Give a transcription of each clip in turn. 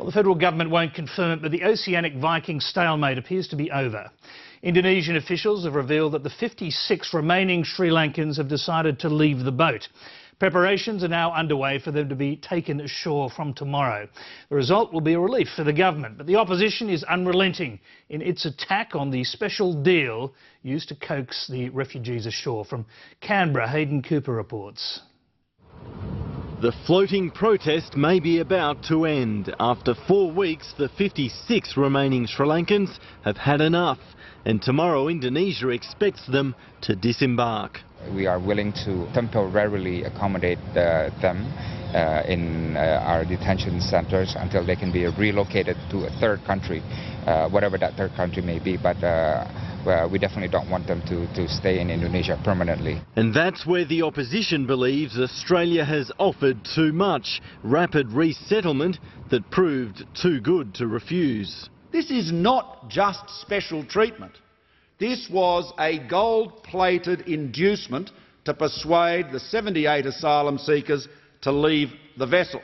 Well, the federal government won't confirm it, but the Oceanic Viking stalemate appears to be over. Indonesian officials have revealed that the 56 remaining Sri Lankans have decided to leave the boat. Preparations are now underway for them to be taken ashore from tomorrow. The result will be a relief for the government, but the opposition is unrelenting in its attack on the special deal used to coax the refugees ashore. From Canberra, Hayden Cooper reports. The floating protest may be about to end. After 4 weeks, the 56 remaining Sri Lankans have had enough, and tomorrow Indonesia expects them to disembark. We are willing to temporarily accommodate them in our detention centres until they can be relocated to a third country, whatever that third country may be, but we definitely don't want them to stay in Indonesia permanently. And that's where the opposition believes Australia has offered too much, rapid resettlement that proved too good to refuse. This is not just special treatment. This was a gold-plated inducement to persuade the 78 asylum seekers to leave the vessel.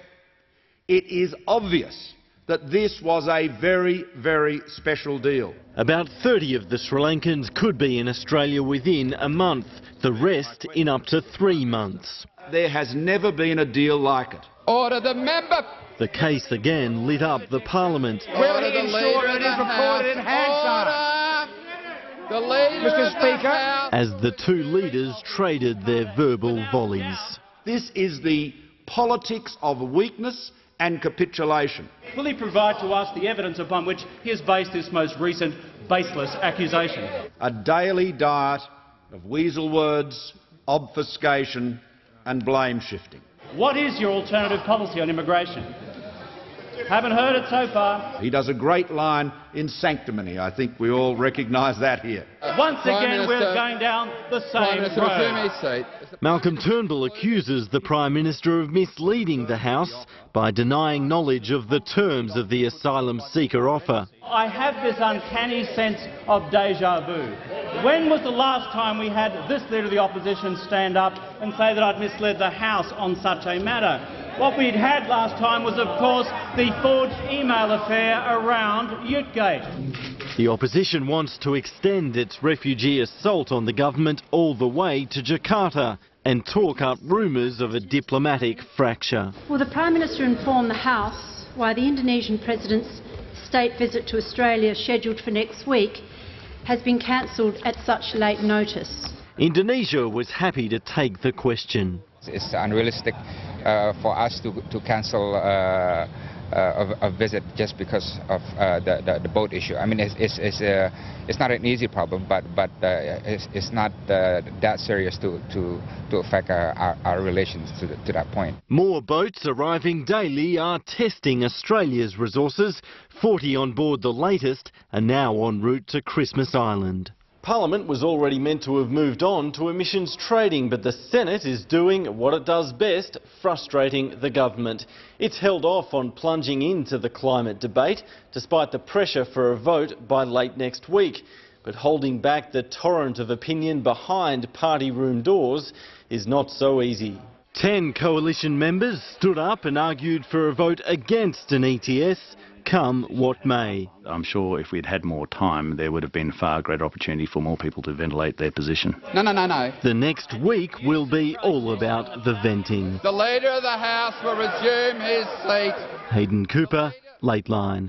It is obvious that this was a very, very special deal. About 30 of the Sri Lankans could be in Australia within a month, the rest in up to 3 months. There has never been a deal like it. Order the member. The case again lit up the parliament. Order the leader of the House. The leader Mr. Speaker. As the two leaders traded their verbal volleys. This is the politics of weakness and capitulation. Will he provide to us the evidence upon which he has based this most recent baseless accusation? A daily diet of weasel words, obfuscation and blame shifting. What is your alternative policy on immigration? Haven't heard it so far. He does a great line in sanctimony. I think we all recognise that here. Once again, we're going down the same road. Malcolm Turnbull accuses the Prime Minister of misleading the House by denying knowledge of the terms of the asylum seeker offer. I have this uncanny sense of deja vu. When was the last time we had this Leader of the Opposition stand up and say that I'd misled the House on such a matter? What we'd had last time was, of course, the forged email affair around Utegate. The opposition wants to extend its refugee assault on the government all the way to Jakarta and talk up rumours of a diplomatic fracture. Will the Prime Minister inform the House why the Indonesian President's state visit to Australia, scheduled for next week, has been cancelled at such late notice? Indonesia was happy to take the question. It's unrealistic for us to cancel a visit just because of the boat issue. I mean, it's not an easy problem, but it's not that serious to affect our relations to that point. More boats arriving daily are testing Australia's resources. 40 on board the latest are now en route to Christmas Island. Parliament was already meant to have moved on to emissions trading, but the Senate is doing what it does best, frustrating the government. It's held off on plunging into the climate debate, despite the pressure for a vote by late next week. But holding back the torrent of opinion behind party room doors is not so easy. 10 coalition members stood up and argued for a vote against an ETS, come what may. I'm sure if we'd had more time, there would have been far greater opportunity for more people to ventilate their position. No. The next week will be all about the venting. The Leader of the House will resume his seat. Hayden Cooper, Lateline.